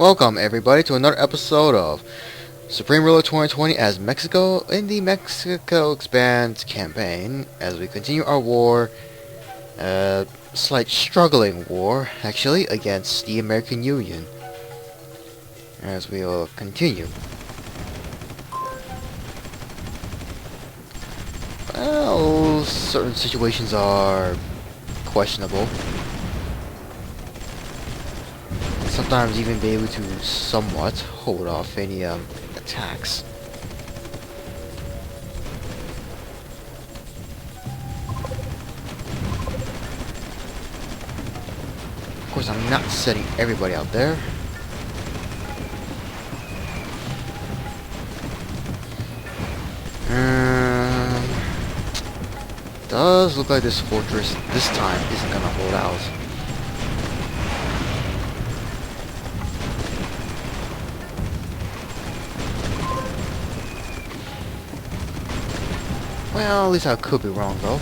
Welcome everybody to another episode of Supreme Ruler 2020 as Mexico in the Mexico Expands campaign as we continue our war, slight struggling war actually, against the American Union. As we will continue. Well, certain situations are questionable. Sometimes even be able to somewhat hold off any attacks. Of course, I'm not setting everybody out there. Does look like this fortress this time isn't gonna hold out. Well, at least I could be wrong, though.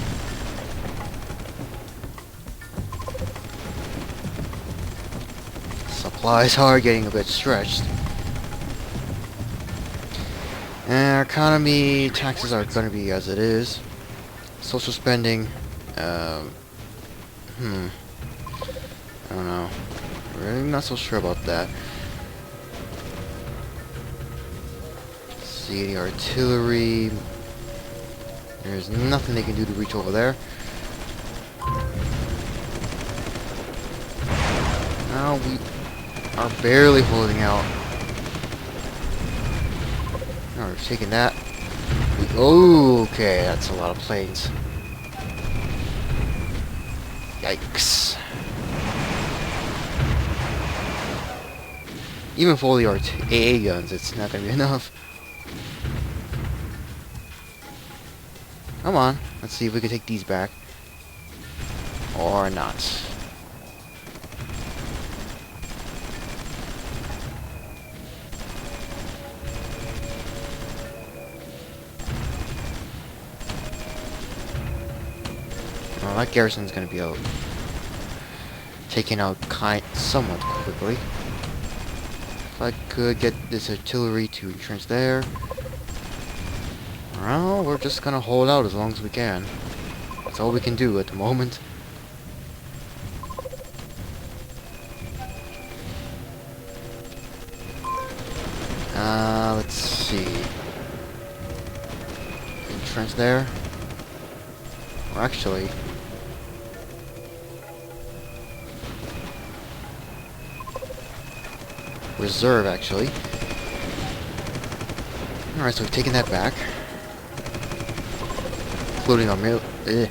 Supplies are getting a bit stretched. And our economy taxes are going to be as it is. Social spending, I don't know. Really not so sure about that. See the artillery. There's nothing they can do to reach over there. Now we are barely holding out. Now we're taking that. Okay, that's a lot of planes. Yikes. Even for the AA guns, it's not going to be enough. Come on, let's see if we can take these back. Or not. Well, that garrison's gonna be taken out somewhat quickly. If I could get this artillery to entrench there. Well, we're just gonna hold out as long as we can. That's all we can do at the moment. Let's see. Entrench there. Or actually, reserve actually. Alright, so we've taken that back. Including our mill. Okay,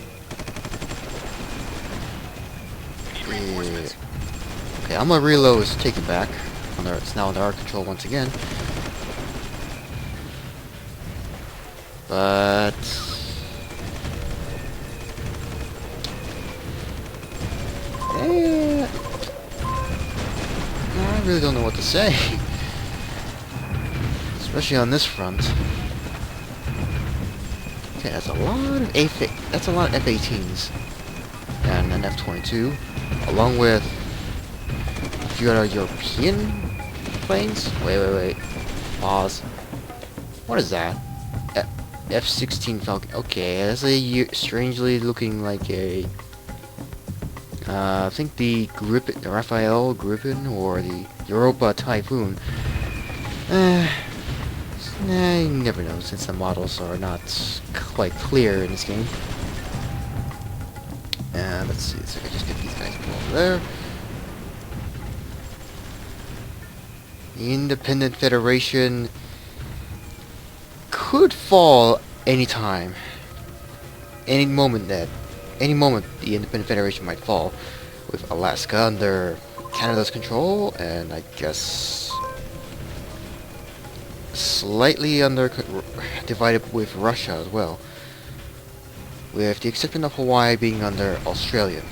Amarillo is taken back. It's now under our control once again. But I really don't know what to say. Especially on this front. Okay, that's a lot of F-18s and an F-22, along with a few other European planes. Wait. Pause. What is that? F-16 Falcon. Okay, that's a strangely looking like a. I think the Gripen, the Raphael Gripen, or the Europa Typhoon. You never know, since the models are not quite clear in this game. Let's see, so I can just get these guys over there. The Independent Federation could fall anytime. Any moment the Independent Federation might fall, with Alaska under Canada's control, and I guess slightly divided with Russia as well, with the exception of Hawaii being under Australian.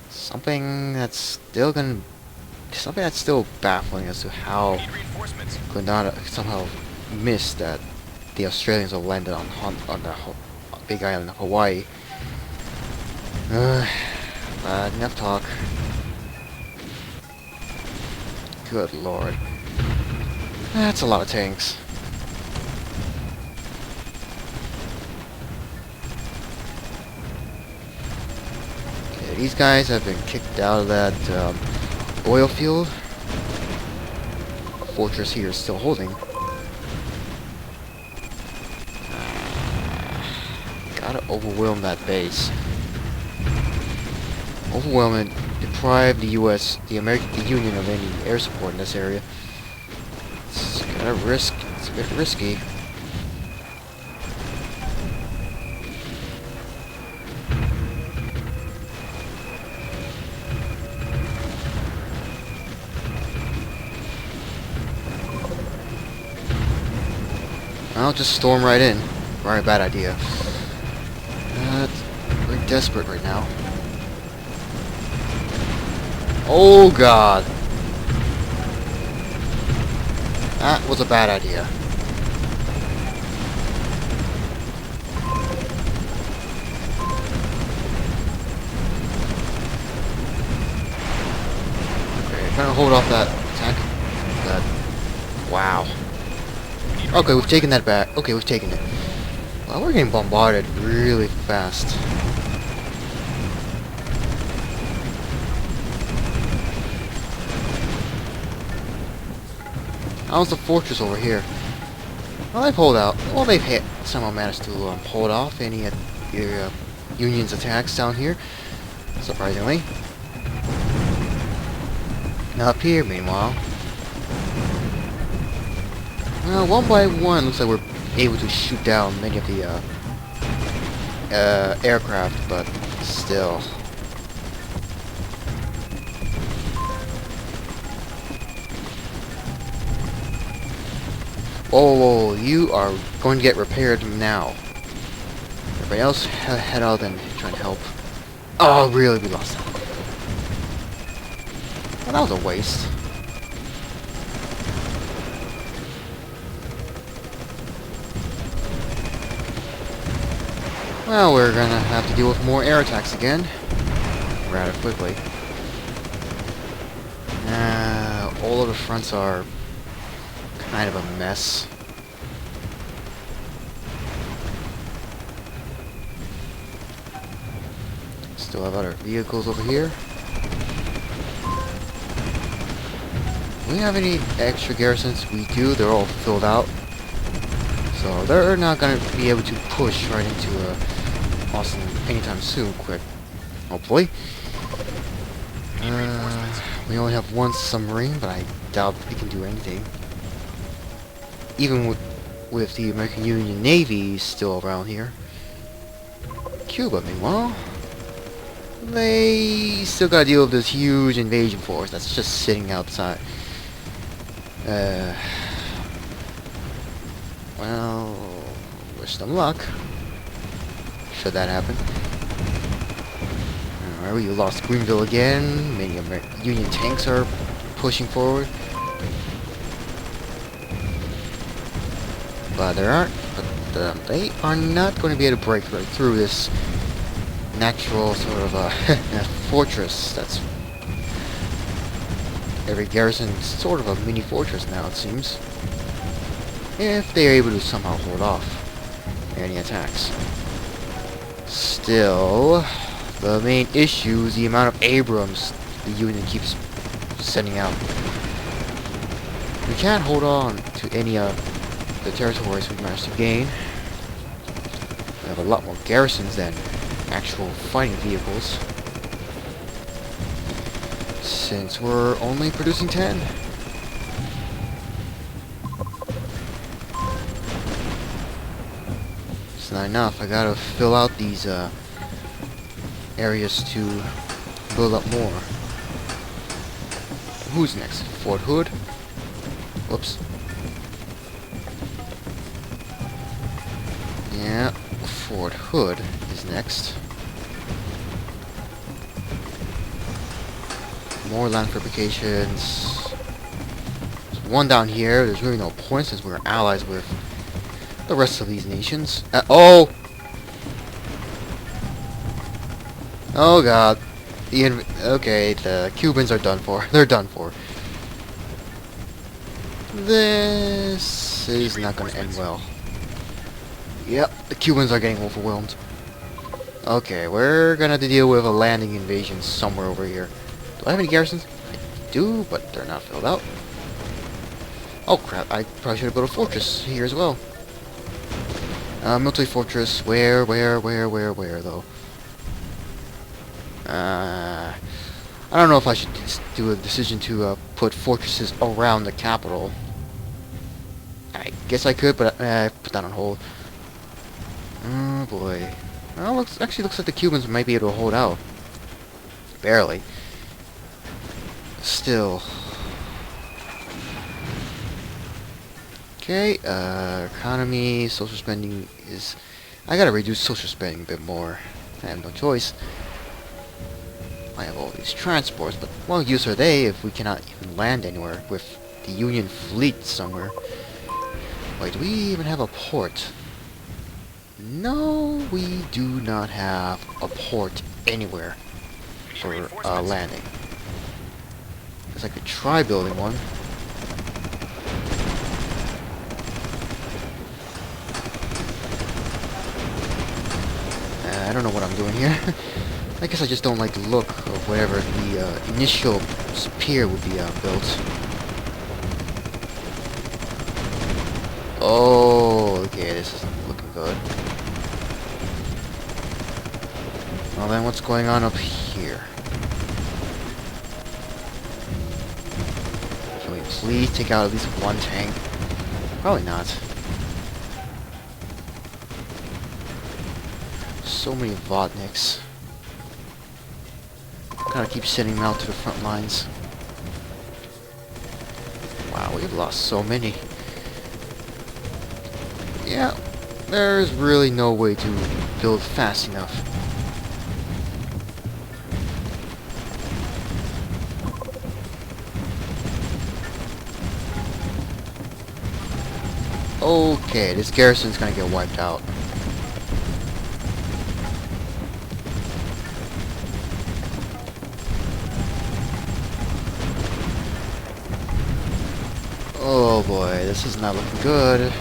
Something that's still baffling as to how could not somehow miss that the Australians have landed on the big island of Hawaii. Enough talk. Good lord. That's a lot of tanks. Okay, these guys have been kicked out of that oil field. Fortress here is still holding. Gotta overwhelm that base. Overwhelm it, deprive the U.S., the Union of any air support in this area. It's kind of it's a bit risky. I'll just storm right in. Very bad idea. We're desperate right now. Oh god! That was a bad idea. Okay, trying to hold off that attack. Wow. Okay, we've taken that back. Okay, we've taken it. Well, we're getting bombarded really fast. How's the fortress over here? Well, they pulled out. Well, they've somehow managed to hold off any Union's attacks down here. Surprisingly. Now up here, meanwhile. Well, one by one, looks like we're able to shoot down many of the aircraft, but still. Oh, you are going to get repaired now. Everybody else head out and try and help. Oh, really? We lost that. Well, that was a waste. Well, we're gonna have to deal with more air attacks again. Rather quickly. All of the fronts are kind of a mess. Still have other vehicles over here. Do we have any extra garrisons? We do. They're all filled out. So they're not going to be able to push right into Austin anytime soon, quick. Hopefully. We only have one submarine, but I doubt it can do anything. Even with the American Union Navy still around here. Cuba, meanwhile, they still gotta deal with this huge invasion force that's just sitting outside. Well, wish them luck. Should that happen. Alright, we lost Greenville again. Many Union tanks are pushing forward. But they are not going to be able to break right through this natural sort of fortress. That's every garrison is sort of a mini fortress now, it seems. If they are able to somehow hold off any attacks. Still, the main issue is the amount of Abrams the Union keeps sending out. We can't hold on to any of the territories we've managed to gain. We have a lot more garrisons than actual fighting vehicles. Since we're only producing 10. It's not enough. I gotta fill out these areas to build up more. Who's next? Fort Hood? Whoops. Yeah, Fort Hood is next. More land fabrications. There's one down here. There's really no point since we're allies with the rest of these nations. Oh! Oh god. Okay, the Cubans are done for. They're done for. This is not going to end well. Yep, the Cubans are getting overwhelmed. Okay, we're going to have to deal with a landing invasion somewhere over here. Do I have any garrisons? I do, but they're not filled out. Oh crap, I probably should have built a fortress here as well. Military fortress, where though? I don't know if I should do a decision to put fortresses around the capital. I guess I could, but I put that on hold. Oh boy. Well, actually looks like the Cubans might be able to hold out. Barely. Still. Okay, economy, social spending is... I gotta reduce social spending a bit more. I have no choice. I have all these transports, but what use are they if we cannot even land anywhere with the Union fleet somewhere? Wait, do we even have a port? No, we do not have a port anywhere for landing. Guess I could try building one. I don't know what I'm doing here. I guess I just don't like the look of whatever the initial pier would be built. Oh, okay, this isn't looking good. Well then, what's going on up here? Can we please take out at least one tank? Probably not. So many Vodniks. Gotta keep sending them out to the front lines. Wow, we've lost so many. Yeah, there's really no way to build fast enough. Okay, this garrison's gonna get wiped out. Oh boy, this is not looking good.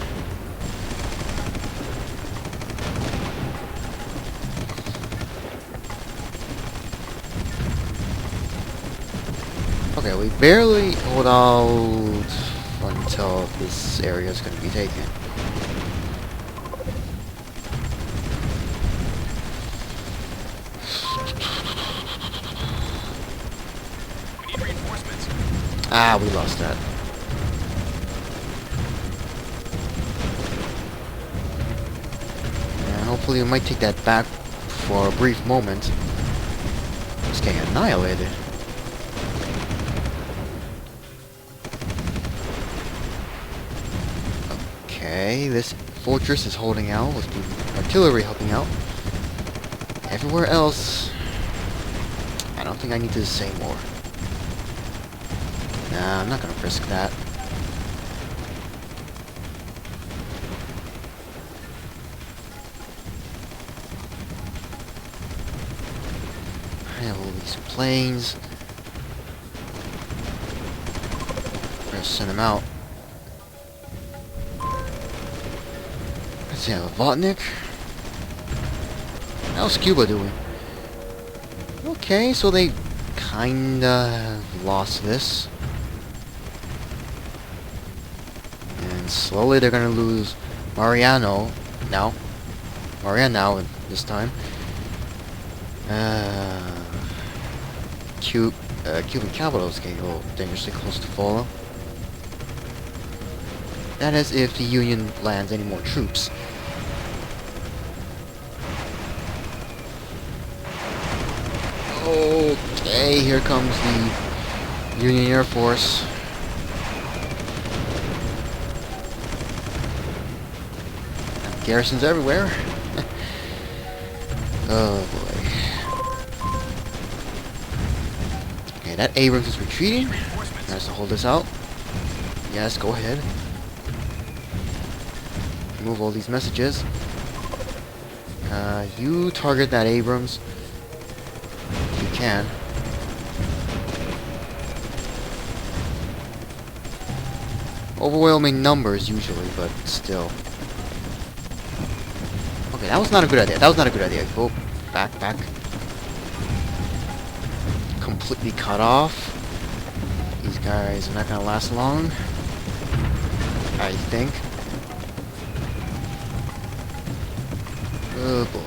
Okay, we barely hold out until this area is going to be taken. We need reinforcements. Ah, we lost that. And hopefully we might take that back for a brief moment. It's getting annihilated. Okay, this fortress is holding out with the artillery helping out. Everywhere else, I don't think I need to say more. Nah, I'm not gonna risk that. I have all these planes. I'm gonna send them out. Let's see, I have a Vodnik. How's Cuba doing? Okay, so they kinda lost this. And slowly they're gonna lose Mariano now. Mariano this time. Cuban capital is getting a little dangerously close to falling. That is if the Union lands any more troops. Okay, here comes the Union Air Force. Garrisons everywhere. Oh boy. Okay, that Abrams is retreating. Nice to hold this out. Yes, go ahead. Move all these messages. You target that Abrams. If you can. overwhelming numbers usually, but still. Okay, that was not a good idea. That was not a good idea. Oh, back, back. Completely cut off. These guys are not gonna last long, I think. Oh boy.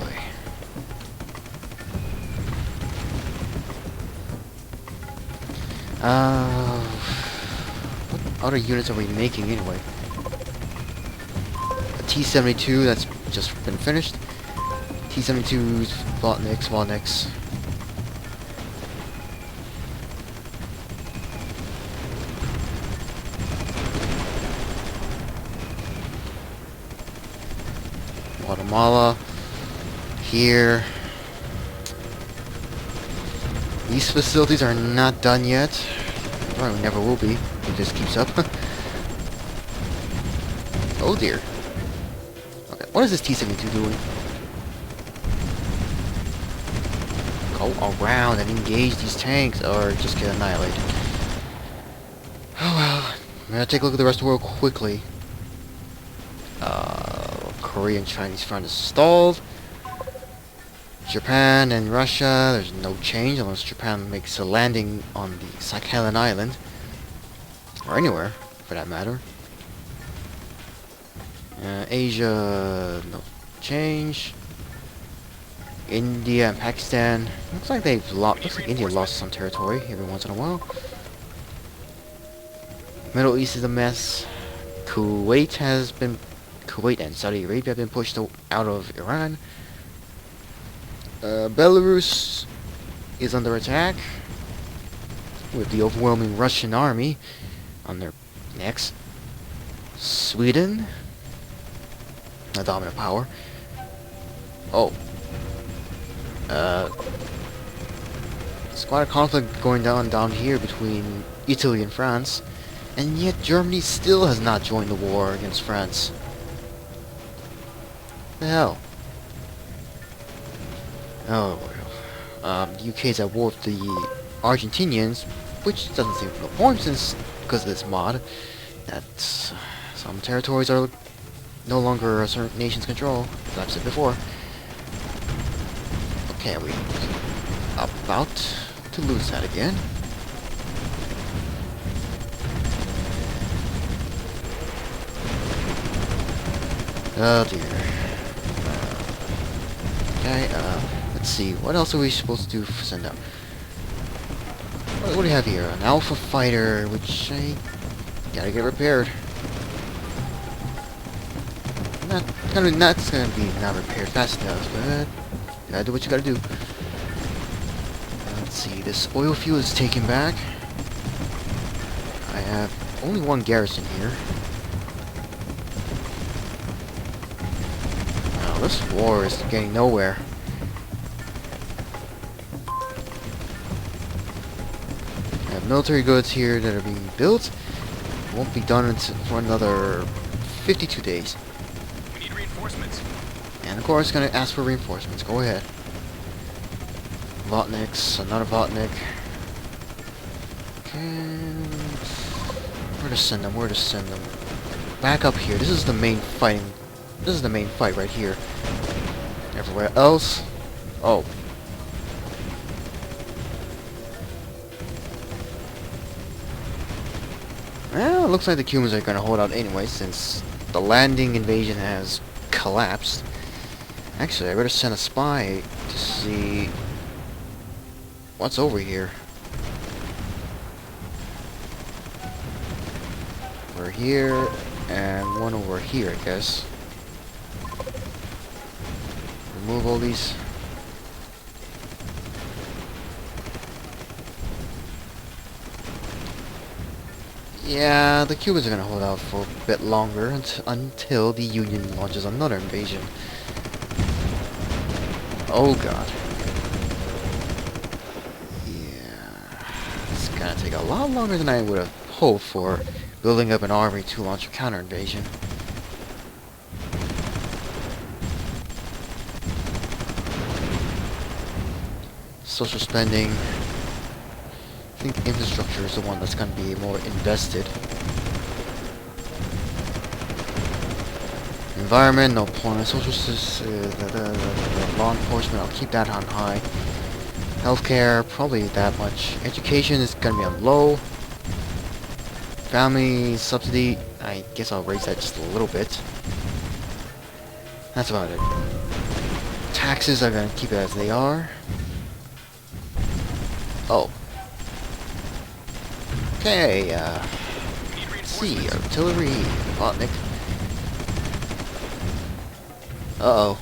What other units are we making anyway? A T-72 that's just been finished. T-72s, Volniks. Guatemala. Here. These facilities are not done yet. Probably never will be if this keeps up. Oh dear. Okay, what is this T-72 doing? Go around and engage these tanks or just get annihilated. Oh well. I'm gonna take a look at the rest of the world quickly. Korean-Chinese front is stalled. Japan and Russia, there's no change unless Japan makes a landing on the Sakhalin Island. Or anywhere, for that matter. Asia, no change. India and Pakistan, looks like they've lost. Looks like India lost some territory every once in a while. Middle East is a mess. Kuwait and Saudi Arabia have been pushed out of Iran. Belarus is under attack with the overwhelming Russian army on their necks. Sweden, a dominant power. Oh. There's quite a conflict going down here between Italy and France, and yet Germany still has not joined the war against France. The hell? Oh well. The UK is at war with the Argentinians, which doesn't seem to no point since because of this mod that some territories are no longer a certain nation's control, as I've said before. Okay, we about to lose that again. Oh dear. Okay, let's see. What else are we supposed to send out? What do we have here? An Alpha Fighter, which I gotta get repaired. That's gonna be not repaired fast enough, but you gotta do what you gotta do. Let's see. This oil field is taken back. I have only one garrison here. Now this war is getting nowhere. I have military goods here that are being built. It won't be done for another 52 days. We need reinforcements. And of course, gonna ask for reinforcements. Go ahead. Votniks, another Votnik. Okay. Where to send them? Where to send them? Back up here. This is the main fighting. This is the main fight right here. Everywhere else. Oh. Well, it looks like the Cubans are gonna hold out anyway, since the landing invasion has collapsed. Actually, I better send a spy to see what's over here. We're here, and one over here, I guess. Remove all these. Yeah, the Cubans are gonna hold out for a bit longer until the Union launches another invasion. Oh god. Yeah. It's gonna take a lot longer than I would have hoped for building up an army to launch a counter-invasion. Social spending. I think infrastructure is the one that's going to be more invested. Environment, no point. Social law enforcement, I'll keep that on high. Healthcare, probably that much. Education is gonna be on low. Family subsidy, I guess I'll raise that just a little bit. That's about it. Taxes are gonna keep it as they are. Oh. Okay, C, artillery, Botnik. Uh-oh.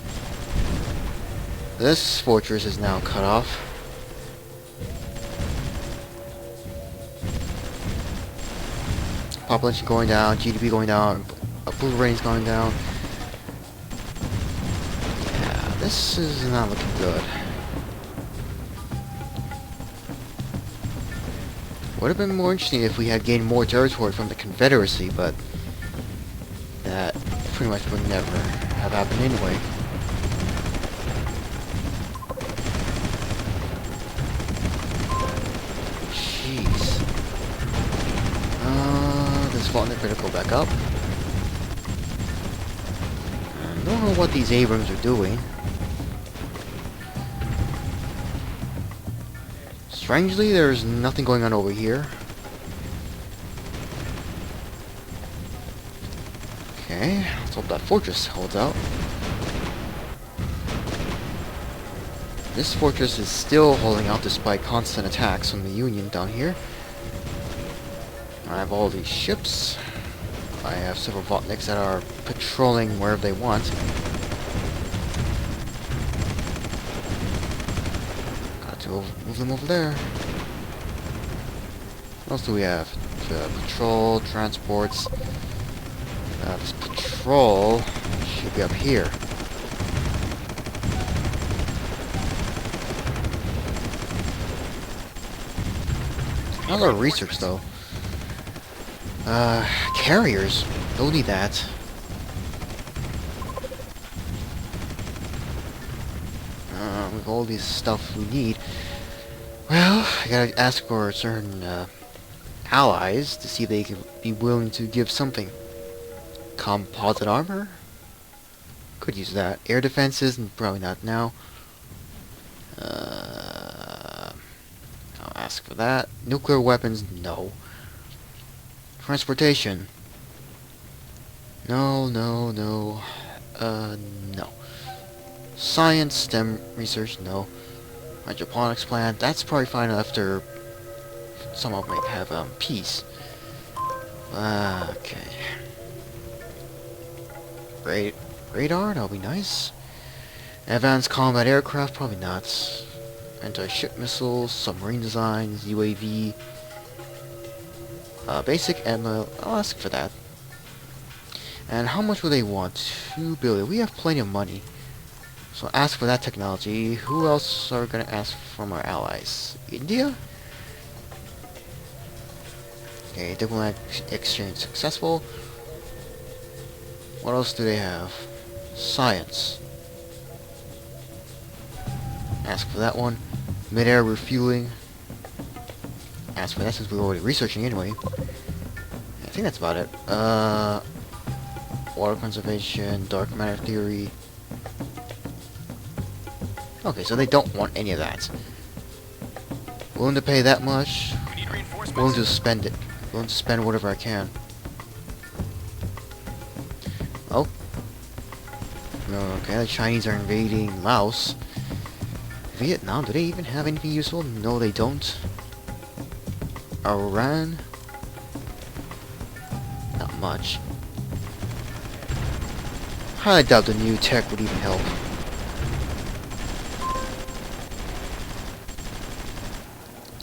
This fortress is now cut off. Population going down, GDP going down, approval ratings going down. Yeah, this is not looking good. Would have been more interesting if we had gained more territory from the Confederacy, but that pretty much would never have happened anyway. Jeez. This fault better go back up. I don't know what these Abrams are doing. Strangely, there's nothing going on over here. Okay, let's hope that fortress holds out. This fortress is still holding out despite constant attacks from the Union down here. I have all these ships. I have several Votniks that are patrolling wherever they want. Got to move them over there. What else do we have? Patrol, transports. This patrol should be up here. Not a lot of research though. Carriers. Don't need that. With all this stuff we need. Well, I gotta ask for certain allies to see if they can be willing to give something. Composite armor? Could use that. Air defenses? Probably not now. I'll ask for that. Nuclear weapons? No. Transportation? No. No. Science, STEM research? No. Hydroponics plant? That's probably fine after some of them might have peace. Okay. Radar? That'll be nice. Advanced combat aircraft? Probably not. Anti-ship missiles, submarine designs, UAV. Basic ammo, I'll ask for that. And how much will they want? 2 billion. We have plenty of money. So ask for that technology. Who else are we gonna ask from our allies? India? Okay, diplomatic exchange successful. What else do they have? Science. Ask for that one. Mid-air refueling. Ask for that since we're already researching anyway. I think that's about it. Water conservation, dark matter theory. Okay, so they don't want any of that. Willing to pay that much. We need reinforcements. Willing to spend it. Willing to spend whatever I can. Oh. No, okay, the Chinese are invading Laos. Vietnam, do they even have anything useful? No, they don't. Iran? Not much. I doubt the new tech would even help.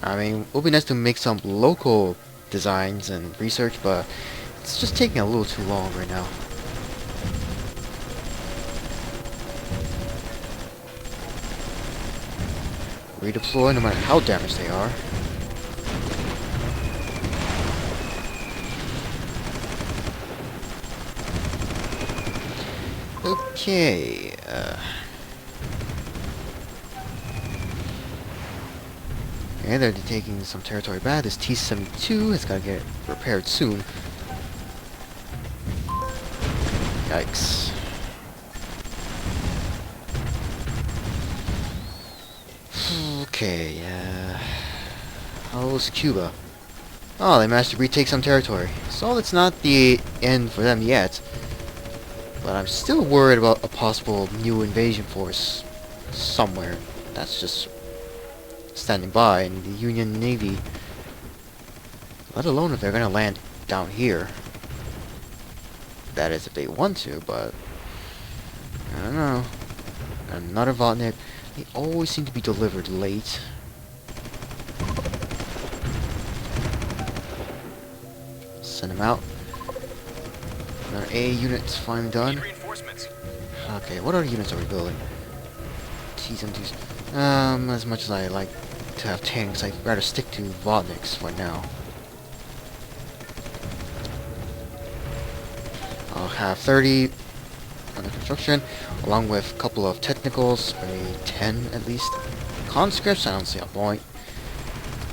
I mean, it would be nice to make some local designs and research, but it's just taking a little too long right now. Redeploy no matter how damaged they are. Okay, and they're taking some territory back. This T-72 has got to get repaired soon. Yikes. Okay, how's Cuba? Oh, they managed to retake some territory. So it's not the end for them yet. But I'm still worried about a possible new invasion force somewhere. That's just standing by in the Union Navy. Let alone if they're gonna land down here. That is if they want to, but I don't know. Another Vodnik. They always seem to be delivered late. Send them out. Another A unit's finally done. Need reinforcements. Okay, what other units are we building? T's and T's. As much as I like to have tanks, I'd rather stick to Vodniks for now. I'll have 30 under construction, along with a couple of technicals, maybe 10 at least. Conscripts, I don't see a point.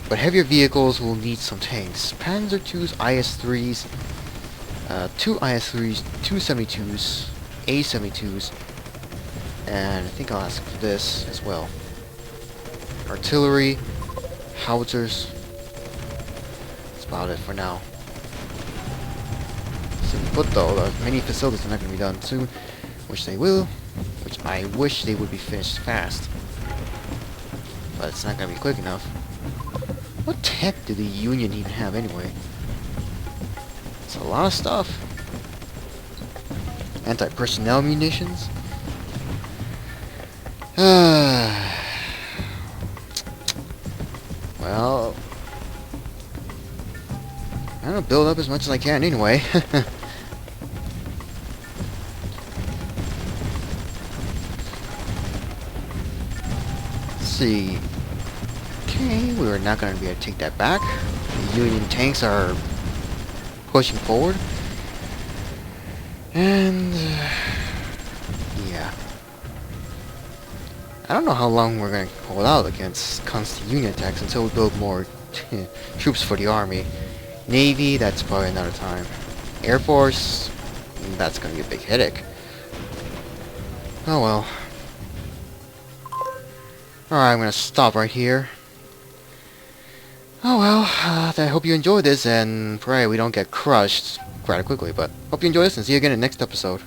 But heavier vehicles will need some tanks. Panzer IIs, IS-3s, 2 IS-3s, 2 72s, A-72s, and I think I'll ask for this as well. Artillery, howitzers. That's about it for now. Simply put though, the many facilities are not going to be done soon, which they will, which I wish they would be finished fast. But it's not going to be quick enough. What tech do the Union even have anyway? It's a lot of stuff. Anti-personnel munitions. Well, I'm gonna build up as much as I can anyway. Let's see. Okay, we're not gonna be able to take that back. The Union tanks are pushing forward. And yeah. I don't know how long we're going to hold out against constant Union attacks until we build more troops for the army. Navy, that's probably another time. Air Force, that's going to be a big headache. Oh well. Alright, I'm going to stop right here. Oh well, I hope you enjoyed this, and pray we don't get crushed rather quickly, but hope you enjoy this, and see you again in the next episode.